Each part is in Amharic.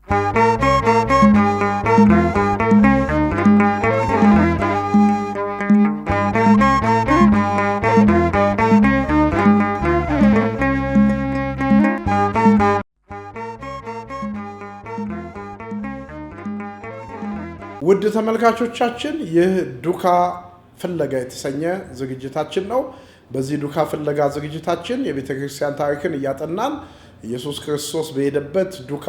ውድ ተመልካቾቻችን ይህ ዱካ ፍለጋ የተሰኘ ዝግጅታችን ነው። በዚህ ዱካ ፍለጋ ዝግጅታችን የቤተክርስቲያን ታሪክን እያጠናን ኢየሱስ ክርስቶስ በሄደበት ዱካ፣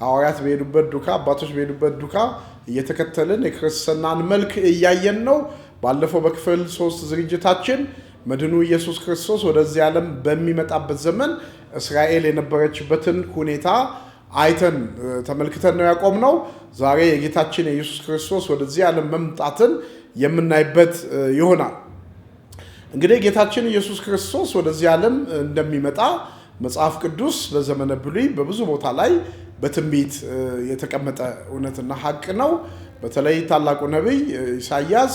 ሐዋርያት በሄዱበት ዱካ፣ አባቶች በሄዱበት ዱካ እየተከተልን የክርስትናን መልክ እያየን ነው። ባለፈው በክፍል 3 ዝግጅታችን መድኑ ኢየሱስ ክርስቶስ ወደዚህ ዓለም በሚመጣበት ዘመን እስራኤል የነበረችበትን ሁኔታ አይተን ተመልክተን ነው ያቆምነው። ዛሬ የጌታችን የኢየሱስ ክርስቶስ ወደዚህ ዓለም መምጣትን የምናይበት ይሆናል። እንግዲህ ጌታችን ኢየሱስ ክርስቶስ ወደዚህ ዓለም እንደሚመጣ መጽሐፍ ቅዱስ በዘመነ ብሉይ በብዙ ቦታ ላይ በትንቢት የተቀመጠ እውነትና ሐቅ ነው። በተለይ ታላቁ ነቢይ ኢሳይያስ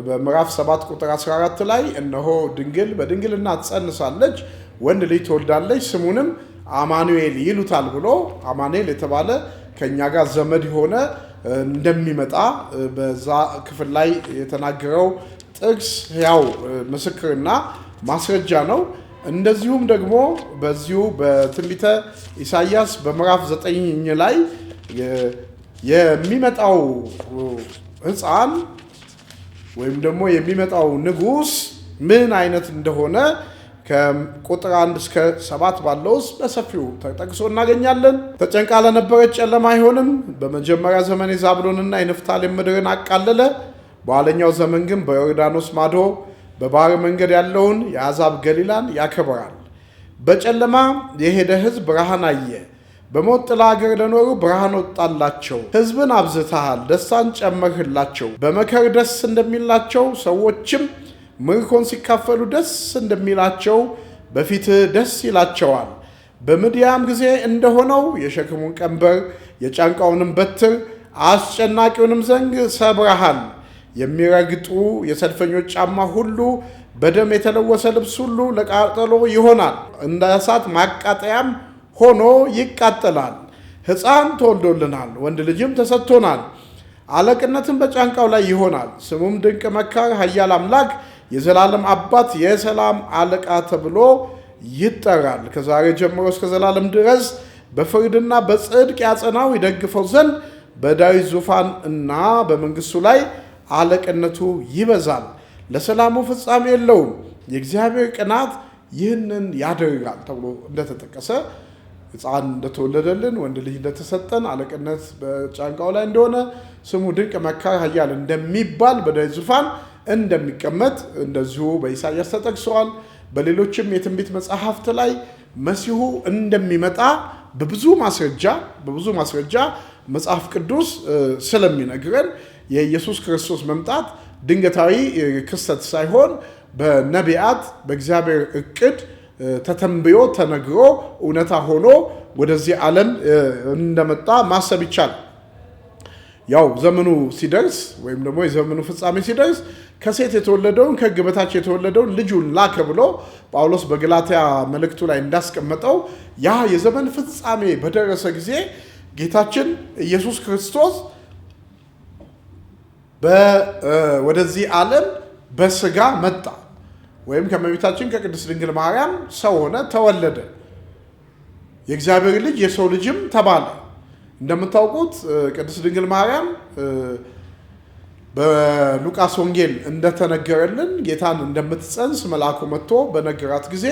በምዕራፍ 7 ቁጥር 14 ላይ እነሆ ድንግል በድንግልና ትጸንሳለች፣ ወንድ ልጅ ትወልዳለች፣ ስሙንም አማኑኤል ይሉታል ብሎ አማኑኤል የተባለ ከኛ ጋር ዘመድ የሆነ እንደሚመጣ በዛ ክፍል ላይ የተናገረው ጥቅስ ሕያው ምስክርና ማስረጃ ነው። እንደዚሁም ደግሞ በዚሁ በትንቢተ ኢሳይያስ በምዕራፍ 9 ላይ የሚመጣው ሕፃን ወይም ደግሞ የሚመጣው ንጉሥ ምን አይነት እንደሆነ ከቁጥር 1 እስከ 7 ባለው ውስጥ በሰፊው ተጠቅሶ እናገኛለን። ተጨንቃ ለነበረች ጨለማ አይሆንም። በመጀመሪያ ዘመን የዛብሎንና የንፍታሌም ምድርን አቃለለ። በኋለኛው ዘመን ግን በዮርዳኖስ ማዶ በባህር መንገድ ያለውን የአሕዛብ ገሊላን ያከብራል። በጨለማ የሄደ ሕዝብ ብርሃን አየ። በሞት ጥላ አገር ለኖሩ ብርሃን ወጣላቸው። ሕዝብን አብዝተሃል፣ ደስታን ጨመርህላቸው። በመከር ደስ እንደሚላቸው ሰዎችም ምርኮን ሲካፈሉ ደስ እንደሚላቸው በፊትህ ደስ ይላቸዋል። በምድያም ጊዜ እንደሆነው የሸክሙን ቀንበር የጫንቃውንም በትር አስጨናቂውንም ዘንግ ሰብረሃል። የሚረግጡ የሰልፈኞች ጫማ ሁሉ በደም የተለወሰ ልብስ ሁሉ ለቃጠሎ ይሆናል፣ እንደ እሳት ማቃጠያም ሆኖ ይቃጠላል። ሕፃን ተወልዶልናል፣ ወንድ ልጅም ተሰጥቶናል፣ አለቅነትም በጫንቃው ላይ ይሆናል። ስሙም ድንቅ መካር፣ ኃያል አምላክ፣ የዘላለም አባት፣ የሰላም አለቃ ተብሎ ይጠራል። ከዛሬ ጀምሮ እስከ ዘላለም ድረስ በፍርድና በጽድቅ ያጸናው ይደግፈው ዘንድ በዳዊት ዙፋን እና በመንግስቱ ላይ አለቅነቱ ይበዛል። ለሰላሙ ፍጻሜ የለውም። የእግዚአብሔር ቅናት ይህንን ያደርጋል ተብሎ እንደተጠቀሰ ሕፃን እንደተወለደልን፣ ወንድ ልጅ እንደተሰጠን፣ አለቅነት በጫንቃው ላይ እንደሆነ፣ ስሙ ድንቅ መካር፣ ኃያል እንደሚባል፣ በዳዊት ዙፋን እንደሚቀመጥ እንደዚሁ በኢሳይያስ ተጠቅሰዋል። በሌሎችም የትንቢት መጽሐፍት ላይ መሲሁ እንደሚመጣ በብዙ ማስረጃ መጽሐፍ ቅዱስ ስለሚነግረን የኢየሱስ ክርስቶስ መምጣት ድንገታዊ ክስተት ሳይሆን በነቢያት በእግዚአብሔር እቅድ ተተንብዮ ተነግሮ እውነታ ሆኖ ወደዚህ ዓለም እንደመጣ ማሰብ ይቻላል። ያው ዘመኑ ሲደርስ ወይም ደግሞ የዘመኑ ፍጻሜ ሲደርስ ከሴት የተወለደውን ከሕግ በታች የተወለደውን ልጁን ላከ ብሎ ጳውሎስ በገላትያ መልእክቱ ላይ እንዳስቀመጠው ያ የዘመን ፍጻሜ በደረሰ ጊዜ ጌታችን ኢየሱስ ክርስቶስ ወደዚህ ዓለም በስጋ መጣ፣ ወይም ከእመቤታችን ከቅድስት ድንግል ማርያም ሰው ሆነ፣ ተወለደ። የእግዚአብሔር ልጅ የሰው ልጅም ተባለ። እንደምታውቁት ቅድስት ድንግል ማርያም በሉቃስ ወንጌል እንደተነገረልን ጌታን እንደምትጸንስ መልአኩ መጥቶ በነገራት ጊዜ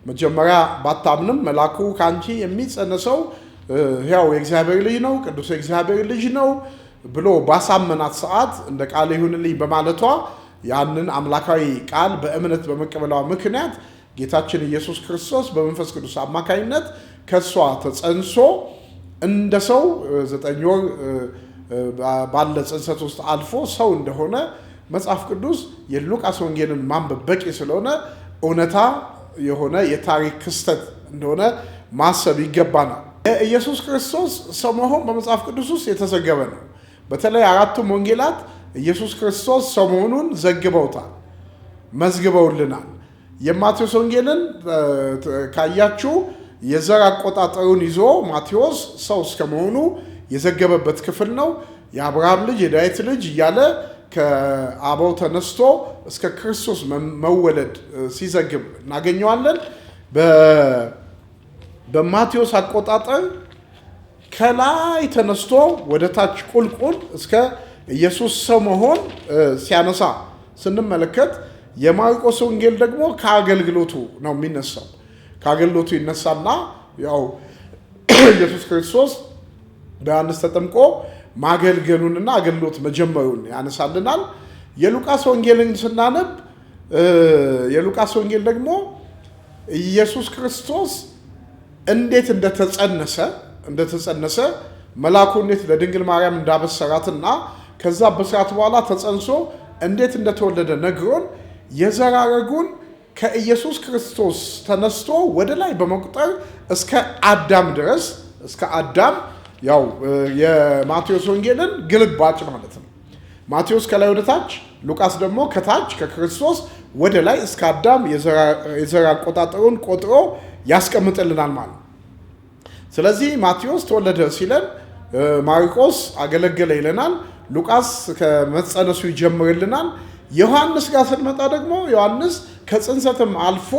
መጀመሪያ ባታምንም መልአኩ ከአንቺ የሚጸነሰው ሕያው የእግዚአብሔር ልጅ ነው፣ ቅዱስ የእግዚአብሔር ልጅ ነው ብሎ ባሳመናት ሰዓት እንደ ቃል ይሁንልኝ በማለቷ ያንን አምላካዊ ቃል በእምነት በመቀበሏ ምክንያት ጌታችን ኢየሱስ ክርስቶስ በመንፈስ ቅዱስ አማካኝነት ከሷ ተጸንሶ እንደ ሰው 9 ወር ባለ ጽንሰት ውስጥ አልፎ ሰው እንደሆነ መጽሐፍ ቅዱስ የሉቃስ ወንጌልን ማንበብ በቂ ስለሆነ እውነታ የሆነ የታሪክ ክስተት እንደሆነ ማሰብ ይገባናል። የኢየሱስ ክርስቶስ ሰው መሆን በመጽሐፍ ቅዱስ ውስጥ የተዘገበ ነው። በተለይ 4ቱም ወንጌላት ኢየሱስ ክርስቶስ ሰው መሆኑን ዘግበውታል፣ መዝግበውልናል። የማቴዎስ ወንጌልን ካያችሁ የዘር አቆጣጠሩን ይዞ ማቴዎስ ሰው እስከመሆኑ የዘገበበት ክፍል ነው። የአብርሃም ልጅ የዳዊት ልጅ እያለ ከአበው ተነስቶ እስከ ክርስቶስ መወለድ ሲዘግብ እናገኘዋለን። በማቴዎስ አቆጣጠር ከላይ ተነስቶ ወደ ታች ቁልቁል እስከ ኢየሱስ ሰው መሆን ሲያነሳ ስንመለከት፣ የማርቆስ ወንጌል ደግሞ ከአገልግሎቱ ነው የሚነሳው። ከአገልግሎቱ ይነሳና ያው ኢየሱስ ክርስቶስ በዮሐንስ ተጠምቆ ማገልገሉንና አገልግሎት መጀመሩን ያነሳልናል። የሉቃስ ወንጌልን ስናነብ የሉቃስ ወንጌል ደግሞ ኢየሱስ ክርስቶስ እንዴት እንደተጸነሰ መልአኩ እንዴት ለድንግል ማርያም እንዳበሰራትና ከዛ በስራት በኋላ ተጸንሶ እንዴት እንደተወለደ ነግሮን የዘር ሐረጉን ከኢየሱስ ክርስቶስ ተነስቶ ወደ ላይ በመቁጠር እስከ አዳም ድረስ እስከ አዳም ያው የማቴዎስ ወንጌልን ግልባጭ ማለት ነው። ማቴዎስ ከላይ ወደ ታች፣ ሉቃስ ደግሞ ከታች ከክርስቶስ ወደ ላይ እስከ አዳም የዘር አቆጣጠሩን ቆጥሮ ያስቀምጥልናል ማለት ነው። ስለዚህ ማቴዎስ ተወለደ ሲለን፣ ማርቆስ አገለገለ ይለናል፣ ሉቃስ ከመጸነሱ ይጀምርልናል። ዮሐንስ ጋር ስንመጣ ደግሞ ዮሐንስ ከጽንሰትም አልፎ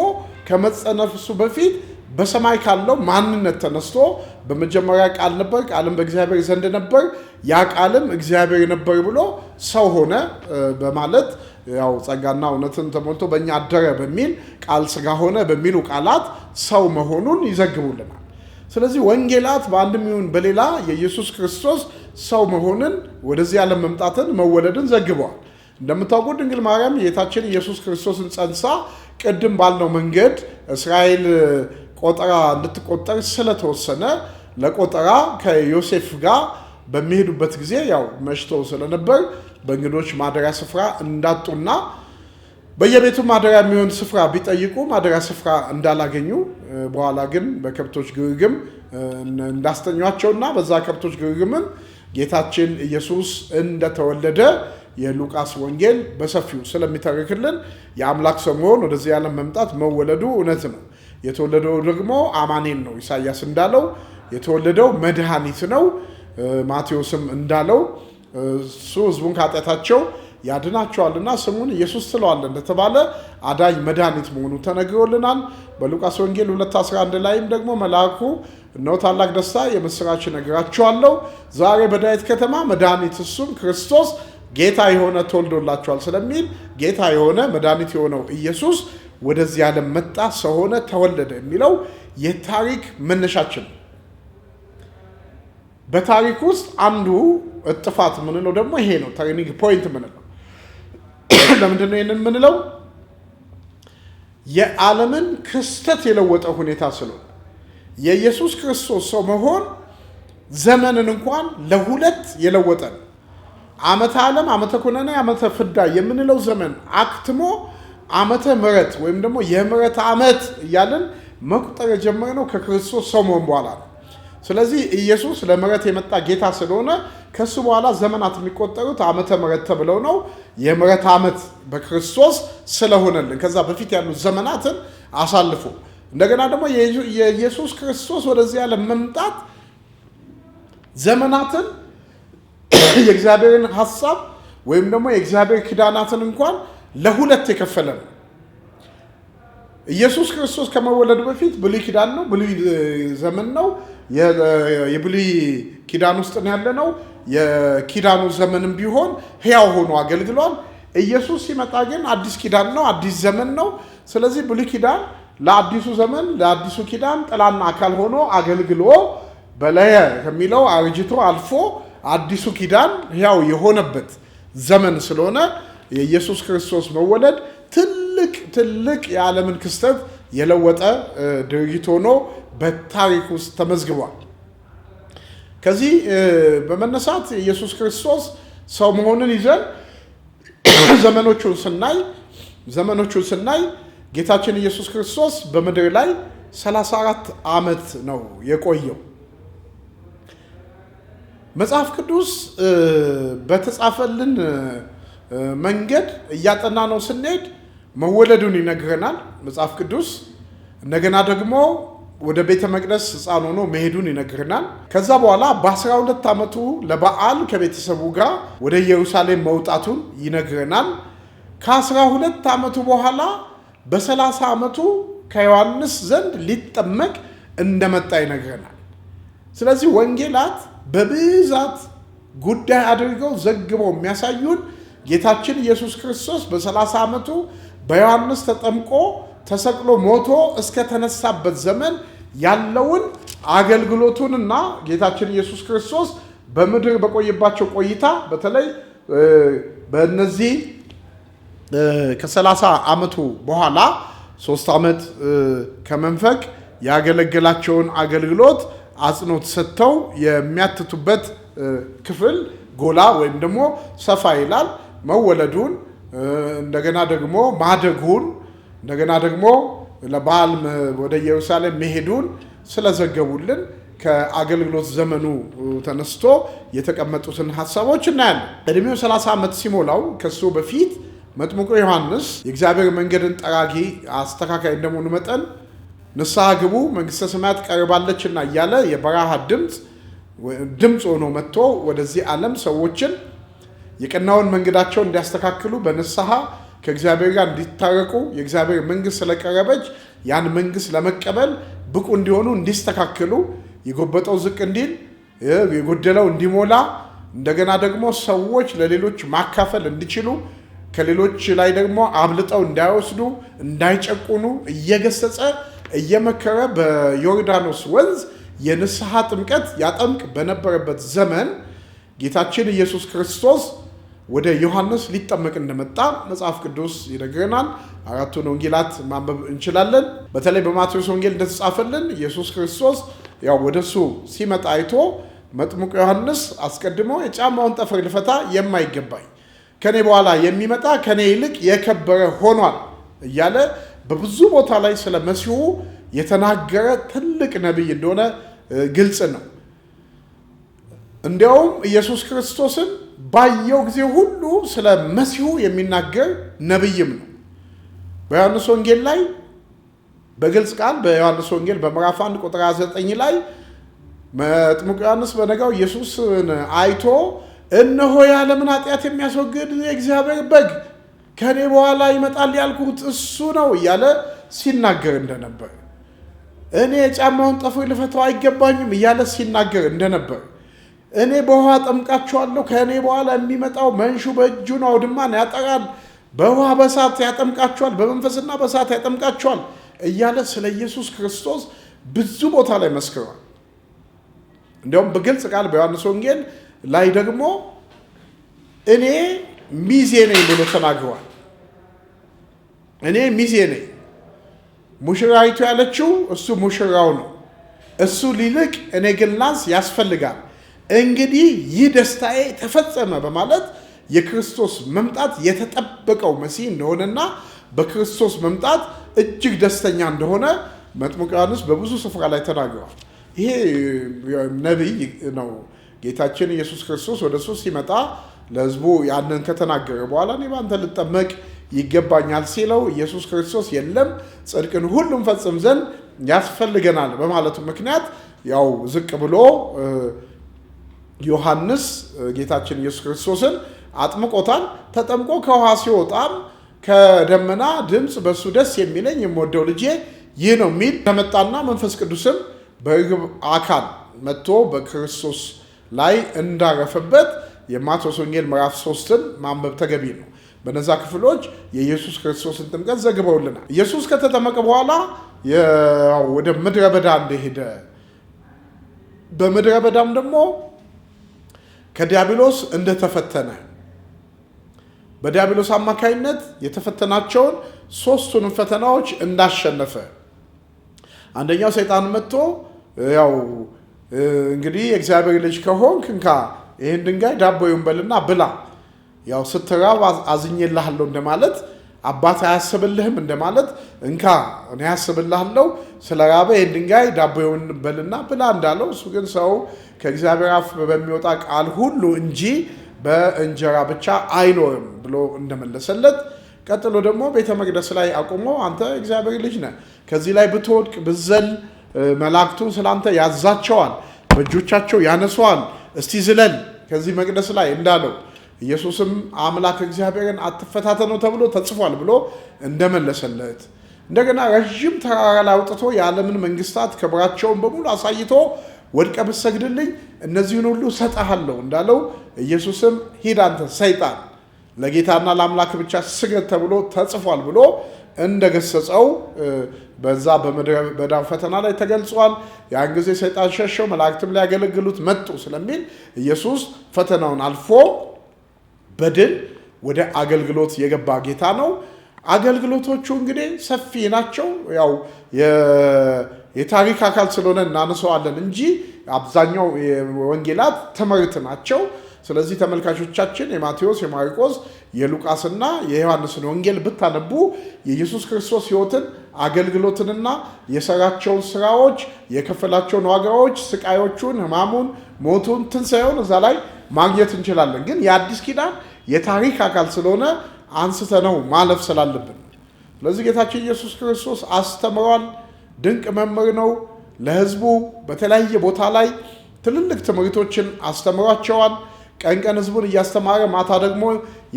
ከመጸነሱ በፊት በሰማይ ካለው ማንነት ተነስቶ በመጀመሪያ ቃል ነበር፣ ቃልም በእግዚአብሔር ዘንድ ነበር፣ ያ ቃልም እግዚአብሔር ነበር ብሎ ሰው ሆነ በማለት ያው ጸጋና እውነትን ተሞልቶ በእኛ አደረ በሚል ቃል ሥጋ ሆነ በሚሉ ቃላት ሰው መሆኑን ይዘግቡልናል። ስለዚህ ወንጌላት በአንድም ይሁን በሌላ የኢየሱስ ክርስቶስ ሰው መሆንን፣ ወደዚህ ዓለም መምጣትን፣ መወለድን ዘግበዋል። እንደምታውቁት ድንግል ማርያም ጌታችን ኢየሱስ ክርስቶስን ጸንሳ ቅድም ባልነው መንገድ እስራኤል ቆጠራ እንድትቆጠር ስለተወሰነ ለቆጠራ ከዮሴፍ ጋር በሚሄዱበት ጊዜ ያው መሽቶ ስለነበር በእንግዶች ማደሪያ ስፍራ እንዳጡና በየቤቱ ማደሪያ የሚሆን ስፍራ ቢጠይቁ ማደሪያ ስፍራ እንዳላገኙ በኋላ ግን በከብቶች ግርግም እንዳስተኟቸውና በዛ ከብቶች ግርግምን ጌታችን ኢየሱስ እንደተወለደ የሉቃስ ወንጌል በሰፊው ስለሚተርክልን የአምላክ ሰው መሆን፣ ወደዚህ ዓለም መምጣት፣ መወለዱ እውነት ነው። የተወለደው ደግሞ አማኑኤል ነው። ኢሳይያስ እንዳለው የተወለደው መድኃኒት ነው። ማቴዎስም እንዳለው እሱ ሕዝቡን ከኃጢአታቸው ያድናቸዋልና ስሙን ኢየሱስ ትለዋለህ እንደተባለ አዳኝ መድኃኒት መሆኑ ተነግሮልናል። በሉቃስ ወንጌል 2:11 ላይም ደግሞ መልአኩ እነሆ ታላቅ ደስታ የምስራች እነግራችኋለሁ፣ ዛሬ በዳዊት ከተማ መድኃኒት እሱም ክርስቶስ ጌታ የሆነ ተወልዶላቸዋል ስለሚል ጌታ የሆነ መድኃኒት የሆነው ኢየሱስ ወደዚህ ዓለም መጣ፣ ሰው ሆነ፣ ተወለደ የሚለው የታሪክ መነሻችን። በታሪክ ውስጥ አንዱ እጥፋት የምንለው ደግሞ ይሄ ነው። ተርኒንግ ፖይንት የምንለው ለምንድን ነው ይህንን የምንለው? የዓለምን ክስተት የለወጠ ሁኔታ ስለሆነ የኢየሱስ ክርስቶስ ሰው መሆን ዘመንን እንኳን ለሁለት የለወጠ ነው። ዓመተ ዓለም፣ ዓመተ ኩነኔ፣ ዓመተ ፍዳ የምንለው ዘመን አክትሞ ዓመተ ምሕረት ወይም ደግሞ የምሕረት ዓመት እያልን መቁጠር የጀመርነው ከክርስቶስ ሰው መሆን በኋላ ነው። ስለዚህ ኢየሱስ ለምሕረት የመጣ ጌታ ስለሆነ ከሱ በኋላ ዘመናት የሚቆጠሩት ዓመተ ምሕረት ተብለው ነው። የምሕረት ዓመት በክርስቶስ ስለሆነልን ከዛ በፊት ያሉት ዘመናትን አሳልፎ እንደገና ደግሞ የኢየሱስ ክርስቶስ ወደዚህ ዓለም መምጣት ዘመናትን የእግዚአብሔርን ሐሳብ ወይም ደግሞ የእግዚአብሔር ኪዳናትን እንኳን ለሁለት የከፈለ ነው። ኢየሱስ ክርስቶስ ከመወለዱ በፊት ብሉይ ኪዳን ነው፣ ብሉይ ዘመን ነው። የብሉይ ኪዳን ውስጥ ነው ያለ ነው። የኪዳኑ ዘመንም ቢሆን ሕያው ሆኖ አገልግሏል። ኢየሱስ ሲመጣ ግን አዲስ ኪዳን ነው፣ አዲስ ዘመን ነው። ስለዚህ ብሉይ ኪዳን ለአዲሱ ዘመን ለአዲሱ ኪዳን ጥላና አካል ሆኖ አገልግሎ በለየ ከሚለው አርጅቶ አልፎ አዲሱ ኪዳን ሕያው የሆነበት ዘመን ስለሆነ የኢየሱስ ክርስቶስ መወለድ ትልቅ የዓለምን ክስተት የለወጠ ድርጊት ሆኖ በታሪክ ውስጥ ተመዝግቧል። ከዚህ በመነሳት ኢየሱስ ክርስቶስ ሰው መሆንን ይዘን ዘመኖቹን ስናይ ጌታችን ኢየሱስ ክርስቶስ በምድር ላይ 34 ዓመት ነው የቆየው። መጽሐፍ ቅዱስ በተጻፈልን መንገድ እያጠና ነው ስንሄድ መወለዱን ይነግረናል መጽሐፍ ቅዱስ። እንደገና ደግሞ ወደ ቤተ መቅደስ ሕፃን ሆኖ መሄዱን ይነግረናል። ከዛ በኋላ በ12 ዓመቱ ለበዓል ከቤተሰቡ ጋር ወደ ኢየሩሳሌም መውጣቱን ይነግረናል። ከ12 ዓመቱ በኋላ በ30 ዓመቱ ከዮሐንስ ዘንድ ሊጠመቅ እንደመጣ ይነግረናል። ስለዚህ ወንጌላት በብዛት ጉዳይ አድርገው ዘግበው የሚያሳዩን ጌታችን ኢየሱስ ክርስቶስ በ30 ዓመቱ በዮሐንስ ተጠምቆ ተሰቅሎ ሞቶ እስከ ተነሳበት ዘመን ያለውን አገልግሎቱንና ጌታችን ኢየሱስ ክርስቶስ በምድር በቆየባቸው ቆይታ በተለይ በእነዚህ ከ30 ዓመቱ በኋላ 3 ዓመት ከመንፈቅ ያገለገላቸውን አገልግሎት አጽንኦት ሰጥተው የሚያትቱበት ክፍል ጎላ ወይም ደግሞ ሰፋ ይላል። መወለዱን፣ እንደገና ደግሞ ማደጉን፣ እንደገና ደግሞ ለበዓል ወደ ኢየሩሳሌም መሄዱን ስለዘገቡልን ከአገልግሎት ዘመኑ ተነስቶ የተቀመጡትን ሐሳቦች እናያለን። ዕድሜው 30 ዓመት ሲሞላው ከሱ በፊት መጥምቁ ዮሐንስ የእግዚአብሔር መንገድን ጠራጊ አስተካካይ እንደመሆኑ መጠን ንስሐ ግቡ መንግሥተ ሰማያት ቀርባለችና እያለ የበረሃ ድምፅ ሆኖ መጥቶ ወደዚህ ዓለም ሰዎችን የቀናውን መንገዳቸውን እንዲያስተካክሉ በንስሐ ከእግዚአብሔር ጋር እንዲታረቁ የእግዚአብሔር መንግሥት ስለቀረበች ያን መንግሥት ለመቀበል ብቁ እንዲሆኑ እንዲስተካከሉ የጎበጠው ዝቅ እንዲል የጎደለው እንዲሞላ እንደገና ደግሞ ሰዎች ለሌሎች ማካፈል እንዲችሉ ከሌሎች ላይ ደግሞ አብልጠው እንዳይወስዱ እንዳይጨቁኑ እየገሰጸ እየመከረ በዮርዳኖስ ወንዝ የንስሐ ጥምቀት ያጠምቅ በነበረበት ዘመን ጌታችን ኢየሱስ ክርስቶስ ወደ ዮሐንስ ሊጠመቅ እንደመጣ መጽሐፍ ቅዱስ ይነግረናል። 4ቱን ወንጌላት ማንበብ እንችላለን። በተለይ በማቴዎስ ወንጌል እንደተጻፈልን ኢየሱስ ክርስቶስ ያው ወደሱ ሲመጣ አይቶ መጥምቁ ዮሐንስ አስቀድሞ የጫማውን ጠፍር ልፈታ የማይገባኝ ከኔ በኋላ የሚመጣ ከኔ ይልቅ የከበረ ሆኗል እያለ በብዙ ቦታ ላይ ስለ መሲሁ የተናገረ ትልቅ ነቢይ እንደሆነ ግልጽ ነው። እንዲያውም ኢየሱስ ክርስቶስን ባየው ጊዜ ሁሉ ስለ መሲሁ የሚናገር ነቢይም ነው። በዮሐንስ ወንጌል ላይ በግልጽ ቃል በዮሐንስ ወንጌል በምዕራፍ 1 ቁጥር 9 ላይ መጥምቁ ዮሐንስ በነጋው ኢየሱስን አይቶ እነሆ የዓለምን ኃጢአት የሚያስወግድ የእግዚአብሔር በግ ከኔ በኋላ ይመጣል ያልኩት እሱ ነው እያለ ሲናገር እንደነበር፣ እኔ የጫማውን ጠፍር ልፈታው አይገባኝም እያለ ሲናገር እንደነበር፣ እኔ በውሃ ጠምቃችኋለሁ ከእኔ በኋላ የሚመጣው መንሹ በእጁ ነው አውድማን ያጠራል፣ በውሃ በእሳት ያጠምቃችኋል፣ በመንፈስና በእሳት ያጠምቃችኋል እያለ ስለ ኢየሱስ ክርስቶስ ብዙ ቦታ ላይ መስክሯል። እንዲያውም በግልጽ ቃል በዮሐንስ ወንጌል ላይ ደግሞ እኔ ሚዜ ነኝ ብሎ ተናግሯል። እኔ ሚዜ ነኝ፣ ሙሽራይቱ ያለችው እሱ ሙሽራው ነው፣ እሱ ሊልቅ እኔ ግን ላንስ ያስፈልጋል፣ እንግዲህ ይህ ደስታዬ ተፈጸመ በማለት የክርስቶስ መምጣት የተጠበቀው መሲህ እንደሆነና በክርስቶስ መምጣት እጅግ ደስተኛ እንደሆነ መጥምቁ ዮሐንስ በብዙ ስፍራ ላይ ተናግሯል። ይሄ ነቢይ ነው። ጌታችን ኢየሱስ ክርስቶስ ወደ እሱ ሲመጣ ለሕዝቡ ያንን ከተናገረ በኋላ እኔ ባንተ ልጠመቅ ይገባኛል ሲለው ኢየሱስ ክርስቶስ የለም ጽድቅን ሁሉም ፈጽም ዘንድ ያስፈልገናል በማለቱ ምክንያት ያው ዝቅ ብሎ ዮሐንስ ጌታችን ኢየሱስ ክርስቶስን አጥምቆታል። ተጠምቆ ከውሃ ሲወጣም ከደመና ድምፅ በሱ ደስ የሚለኝ የምወደው ልጄ ይህ ነው የሚል ከመጣና መንፈስ ቅዱስም በርግብ አካል መጥቶ በክርስቶስ ላይ እንዳረፈበት የማቴዎስ ወንጌል ምዕራፍ 3ን ማንበብ ተገቢ ነው። በነዛ ክፍሎች የኢየሱስ ክርስቶስን ጥምቀት ዘግበውልናል። ኢየሱስ ከተጠመቀ በኋላ ወደ ምድረ በዳ እንደሄደ በምድረ በዳም ደግሞ ከዲያብሎስ እንደተፈተነ በዲያብሎስ አማካይነት የተፈተናቸውን 3ቱንም ፈተናዎች እንዳሸነፈ አንደኛው ሰይጣን መጥቶ ያው እንግዲህ የእግዚአብሔር ልጅ ከሆንክ እንካ ይህን ድንጋይ ዳቦ ይሁንበልና ብላ፣ ያው ስትራብ አዝኜልሃለሁ እንደማለት፣ አባት አያስብልህም እንደማለት፣ እንካ እኔ አያስብልሃለሁ ስለ ራበ ይህን ድንጋይ ዳቦ ይሁንበልና ብላ እንዳለው፣ እሱ ግን ሰው ከእግዚአብሔር አፍ በሚወጣ ቃል ሁሉ እንጂ በእንጀራ ብቻ አይኖርም ብሎ እንደመለሰለት፣ ቀጥሎ ደግሞ ቤተ መቅደስ ላይ አቁሞ አንተ እግዚአብሔር ልጅ ነህ፣ ከዚህ ላይ ብትወድቅ ብዘል መላእክቱን ስላንተ ያዛቸዋል፣ በእጆቻቸው ያነሷል፣ እስቲ ዝለል ከዚህ መቅደስ ላይ እንዳለው ኢየሱስም አምላክ እግዚአብሔርን አትፈታተነው ተብሎ ተጽፏል ብሎ እንደመለሰለት እንደገና ረጅም ተራራ ላይ አውጥቶ የዓለምን መንግስታት ክብራቸውን በሙሉ አሳይቶ ወድቀ ብትሰግድልኝ እነዚህን ሁሉ ሰጣሃለሁ እንዳለው ኢየሱስም ሂድ አንተ ሰይጣን ለጌታና ለአምላክ ብቻ ስገድ ተብሎ ተጽፏል ብሎ እንደገሰጸው በዛ በምድረ በዳ ፈተና ላይ ተገልጿል። ያን ጊዜ ሰይጣን ሸሸው፣ መላእክትም ሊያገለግሉት መጡ ስለሚል ኢየሱስ ፈተናውን አልፎ በድል ወደ አገልግሎት የገባ ጌታ ነው። አገልግሎቶቹ እንግዲህ ሰፊ ናቸው። ያው የታሪክ አካል ስለሆነ እናነሳዋለን እንጂ አብዛኛው ወንጌላት ትምህርት ናቸው። ስለዚህ ተመልካቾቻችን የማቴዎስ፣ የማርቆስ፣ የሉቃስና የዮሐንስን ወንጌል ብታነቡ የኢየሱስ ክርስቶስ ሕይወትን አገልግሎትንና የሰራቸውን ስራዎች፣ የከፈላቸውን ዋጋዎች፣ ስቃዮቹን፣ ሕማሙን፣ ሞቱን፣ ትንሣኤውን እዛ ላይ ማግኘት እንችላለን። ግን የአዲስ ኪዳን የታሪክ አካል ስለሆነ አንስተነው ማለፍ ስላለብን ስለዚህ ጌታችን ኢየሱስ ክርስቶስ አስተምሯል። ድንቅ መምህር ነው። ለሕዝቡ በተለያየ ቦታ ላይ ትልልቅ ትምህርቶችን አስተምሯቸዋል። ቀን ቀን ሕዝቡን እያስተማረ ማታ ደግሞ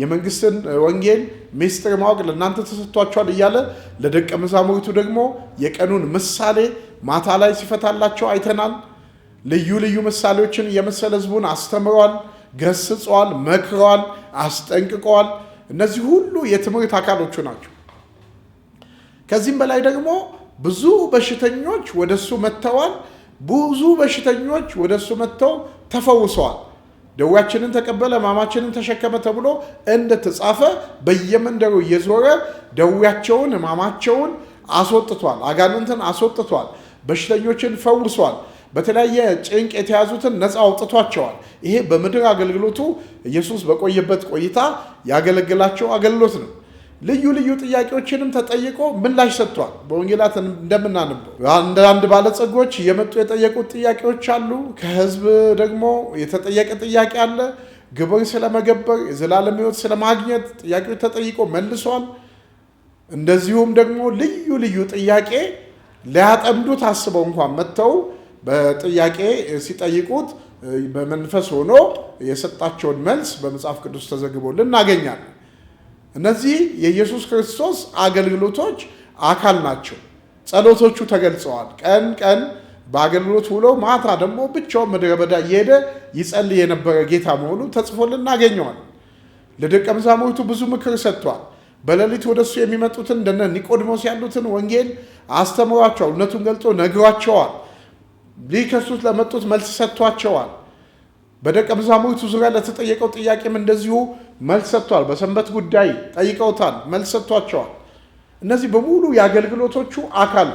የመንግስትን ወንጌል ምስጢር ማወቅ ለእናንተ ተሰጥቷቸዋል እያለ ለደቀ መዛሙርቱ ደግሞ የቀኑን ምሳሌ ማታ ላይ ሲፈታላቸው አይተናል። ልዩ ልዩ ምሳሌዎችን የመሰለ ሕዝቡን አስተምሯል፣ ገስጿል፣ መክሯል፣ አስጠንቅቀዋል። እነዚህ ሁሉ የትምህርት አካሎቹ ናቸው። ከዚህም በላይ ደግሞ ብዙ በሽተኞች ወደሱ መጥተዋል። ብዙ በሽተኞች ወደሱ መጥተው ተፈውሰዋል። ደዌያችንን ተቀበለ ሕማማችንን ተሸከመ ተብሎ እንደተጻፈ በየመንደሩ እየዞረ ደዌያቸውን ሕማማቸውን አስወጥቷል። አጋንንትን አስወጥቷል። በሽተኞችን ፈውሷል። በተለያየ ጭንቅ የተያዙትን ነፃ አውጥቷቸዋል። ይሄ በምድር አገልግሎቱ ኢየሱስ በቆየበት ቆይታ ያገለገላቸው አገልግሎት ነው። ልዩ ልዩ ጥያቄዎችንም ተጠይቆ ምላሽ ሰጥቷል። በወንጌላት እንደምናነበው አንድ ባለጸጎች የመጡ የጠየቁት ጥያቄዎች አሉ። ከሕዝብ ደግሞ የተጠየቀ ጥያቄ አለ። ግብር ስለመገበር፣ የዘላለም ሕይወት ስለማግኘት ጥያቄዎች ተጠይቆ መልሷል። እንደዚሁም ደግሞ ልዩ ልዩ ጥያቄ ሊያጠምዱት አስበው እንኳን መጥተው በጥያቄ ሲጠይቁት በመንፈስ ሆኖ የሰጣቸውን መልስ በመጽሐፍ ቅዱስ ተዘግቦልን እናገኛለን። እነዚህ የኢየሱስ ክርስቶስ አገልግሎቶች አካል ናቸው። ጸሎቶቹ ተገልጸዋል። ቀን ቀን በአገልግሎት ውሎ ማታ ደግሞ ብቻውን ምድረ በዳ እየሄደ ይጸልይ የነበረ ጌታ መሆኑ ተጽፎልን እናገኘዋል። ለደቀ መዛሙርቱ ብዙ ምክር ሰጥቷል። በሌሊት ወደሱ የሚመጡትን እንደነ ኒቆዲሞስ ያሉትን ወንጌል አስተምሯቸዋል። እውነቱን ገልጦ ነግሯቸዋል። ሊከሱት ለመጡት መልስ ሰጥቷቸዋል። በደቀ መዛሙርቱ ዙሪያ ለተጠየቀው ጥያቄም እንደዚሁ መልስ ሰጥቷል። በሰንበት ጉዳይ ጠይቀውታል፣ መልስ ሰጥቷቸዋል። እነዚህ በሙሉ የአገልግሎቶቹ አካል።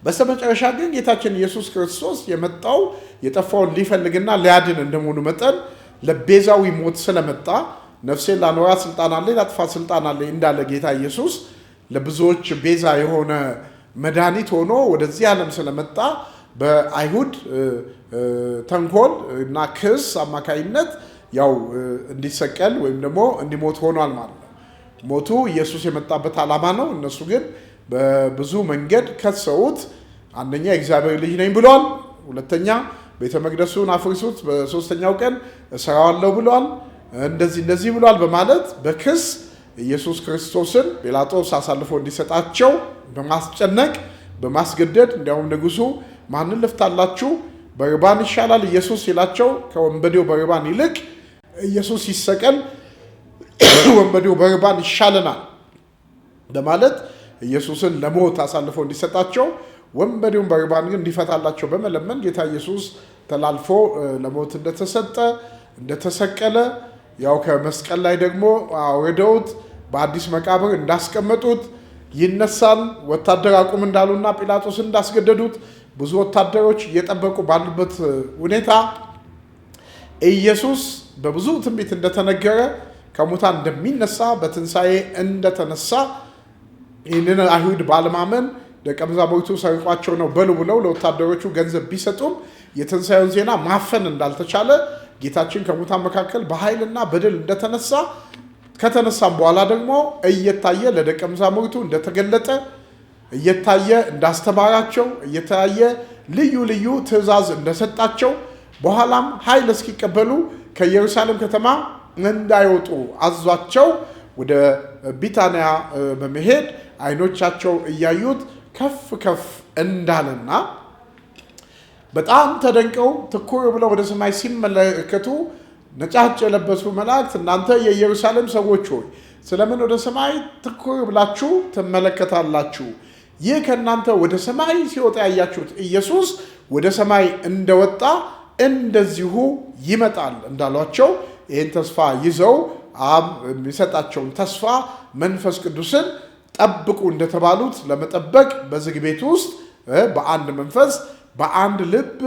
በስተመጨረሻ ግን ጌታችን ኢየሱስ ክርስቶስ የመጣው የጠፋውን ሊፈልግና ሊያድን እንደመሆኑ መጠን ለቤዛዊ ሞት ስለመጣ ነፍሴን ላኖራት ስልጣን አለኝ፣ ላጥፋት ስልጣን አለኝ እንዳለ ጌታ ኢየሱስ ለብዙዎች ቤዛ የሆነ መድኃኒት ሆኖ ወደዚህ ዓለም ስለመጣ በአይሁድ ተንኮል እና ክስ አማካይነት ያው እንዲሰቀል ወይም ደግሞ እንዲሞት ሆኗል ማለት ነው። ሞቱ ኢየሱስ የመጣበት ዓላማ ነው። እነሱ ግን በብዙ መንገድ ከሰውት፣ አንደኛ የእግዚአብሔር ልጅ ነኝ ብሏል። ሁለተኛ ቤተ መቅደሱን አፍርሱት በሶስተኛው ቀን እሰራዋለሁ ብሏል። እንደዚህ ብሏል በማለት በክስ ኢየሱስ ክርስቶስን ጲላጦስ አሳልፎ እንዲሰጣቸው በማስጨነቅ በማስገደድ እንዲያውም ንጉሱ ማንን ልፍታላችሁ? በርባን ይሻላል ኢየሱስ ሲላቸው ከወንበዴው በርባን ይልቅ ኢየሱስ ይሰቀል ወንበዴው በርባን ይሻለናል በማለት ኢየሱስን ለሞት አሳልፎ እንዲሰጣቸው ወንበዴውን በርባን ግን እንዲፈታላቸው በመለመን ጌታ ኢየሱስ ተላልፎ ለሞት እንደተሰጠ እንደተሰቀለ ያው ከመስቀል ላይ ደግሞ አውርደውት በአዲስ መቃብር እንዳስቀመጡት ይነሳል ወታደር አቁም እንዳሉና ጲላጦስን እንዳስገደዱት ብዙ ወታደሮች እየጠበቁ ባሉበት ሁኔታ ኢየሱስ በብዙ ትንቢት እንደተነገረ ከሙታን እንደሚነሳ በትንሣኤ እንደተነሳ ይህንን አይሁድ ባለማመን ደቀ መዛሙርቱ ሰርቋቸው ነው በሉ ብለው ለወታደሮቹ ገንዘብ ቢሰጡም የትንሣኤውን ዜና ማፈን እንዳልተቻለ ጌታችን ከሙታን መካከል በኃይልና በድል እንደተነሳ ከተነሳም በኋላ ደግሞ እየታየ ለደቀ መዛሙርቱ እንደተገለጠ እየታየ እንዳስተማራቸው እየታየ ልዩ ልዩ ትእዛዝ እንደሰጣቸው በኋላም ኃይል እስኪቀበሉ ከኢየሩሳሌም ከተማ እንዳይወጡ አዟቸው ወደ ቢታንያ በመሄድ አይኖቻቸው እያዩት ከፍ ከፍ እንዳለና በጣም ተደንቀው ትኩር ብለው ወደ ሰማይ ሲመለከቱ ነጫጭ የለበሱ መላእክት እናንተ የኢየሩሳሌም ሰዎች ሆይ ስለምን ወደ ሰማይ ትኩር ብላችሁ ትመለከታላችሁ? ይህ ከእናንተ ወደ ሰማይ ሲወጣ ያያችሁት ኢየሱስ ወደ ሰማይ እንደወጣ እንደዚሁ ይመጣል እንዳሏቸው ይህን ተስፋ ይዘው አብ የሚሰጣቸውን ተስፋ መንፈስ ቅዱስን ጠብቁ እንደተባሉት ለመጠበቅ በዝግ ቤት ውስጥ በአንድ መንፈስ በአንድ ልብ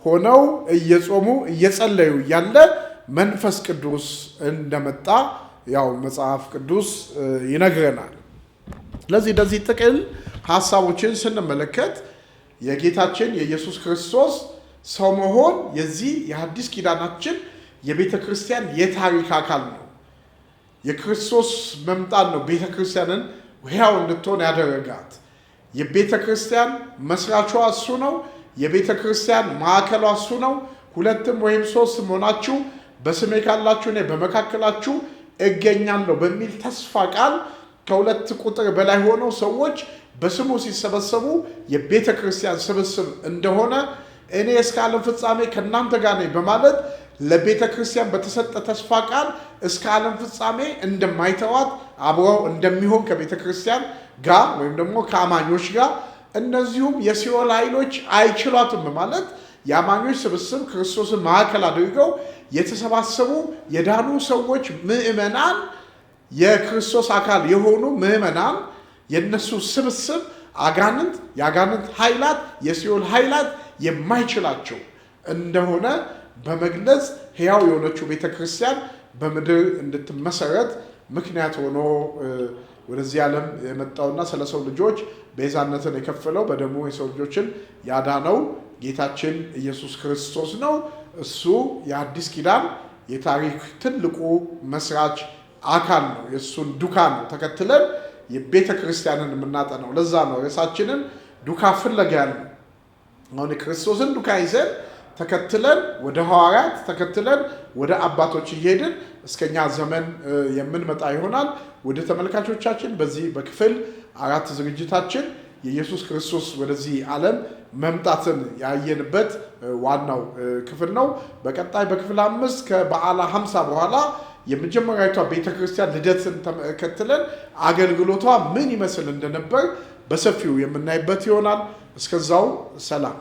ሆነው እየጾሙ እየጸለዩ ያለ መንፈስ ቅዱስ እንደመጣ ያው መጽሐፍ ቅዱስ ይነግረናል። ለዚህ ጥቅል ሐሳቦችን ስንመለከት የጌታችን የኢየሱስ ክርስቶስ ሰው መሆን የዚህ የሐዲስ ኪዳናችን የቤተ ክርስቲያን የታሪክ አካል ነው። የክርስቶስ መምጣት ነው ቤተ ክርስቲያንን ሕያው እንድትሆን ያደረጋት። የቤተ ክርስቲያን መስራቿ እሱ ነው። የቤተ ክርስቲያን ማዕከሏ እሱ ነው። ሁለትም ወይም ሶስትም ሆናችሁ በስሜ ካላችሁ እኔ በመካከላችሁ እገኛለሁ በሚል ተስፋ ቃል ከሁለት ቁጥር በላይ ሆነው ሰዎች በስሙ ሲሰበሰቡ የቤተ ክርስቲያን ስብስብ እንደሆነ እኔ እስከ ዓለም ፍጻሜ ከእናንተ ጋር ነኝ በማለት ለቤተ ክርስቲያን በተሰጠ ተስፋ ቃል እስከ ዓለም ፍጻሜ እንደማይተዋት አብረው እንደሚሆን ከቤተ ክርስቲያን ጋር ወይም ደግሞ ከአማኞች ጋር እነዚሁም የሲኦል ኃይሎች አይችሏትም በማለት የአማኞች ስብስብ ክርስቶስን ማዕከል አድርገው የተሰባሰቡ የዳኑ ሰዎች ምእመናን የክርስቶስ አካል የሆኑ ምእመናን የነሱ ስብስብ አጋንንት የአጋንንት ኃይላት የሲኦል ኃይላት የማይችላቸው እንደሆነ በመግለጽ ሕያው የሆነችው ቤተክርስቲያን በምድር እንድትመሰረት ምክንያት ሆኖ ወደዚህ ዓለም የመጣውና ስለ ሰው ልጆች ቤዛነትን የከፈለው በደሙ የሰው ልጆችን ያዳነው ጌታችን ኢየሱስ ክርስቶስ ነው። እሱ የአዲስ ኪዳን የታሪክ ትልቁ መስራች አካል ነው። የእሱን ዱካ ነው ተከትለን የቤተ ክርስቲያንን የምናጠናው። ለዛ ነው ርዕሳችንን ዱካ ፍለጋ ያለው። አሁን የክርስቶስን ዱካ ይዘን ተከትለን ወደ ሐዋርያት ተከትለን ወደ አባቶች እየሄድን እስከኛ ዘመን የምንመጣ ይሆናል። ወደ ተመልካቾቻችን በዚህ በክፍል 4 ዝግጅታችን የኢየሱስ ክርስቶስ ወደዚህ ዓለም መምጣትን ያየንበት ዋናው ክፍል ነው። በቀጣይ በክፍል 5 ከበዓለ 50 በኋላ የመጀመሪያዊቷ ቤተክርስቲያን ልደትን ተከትለን አገልግሎቷ ምን ይመስል እንደነበር በሰፊው የምናይበት ይሆናል። እስከዛው ሰላም።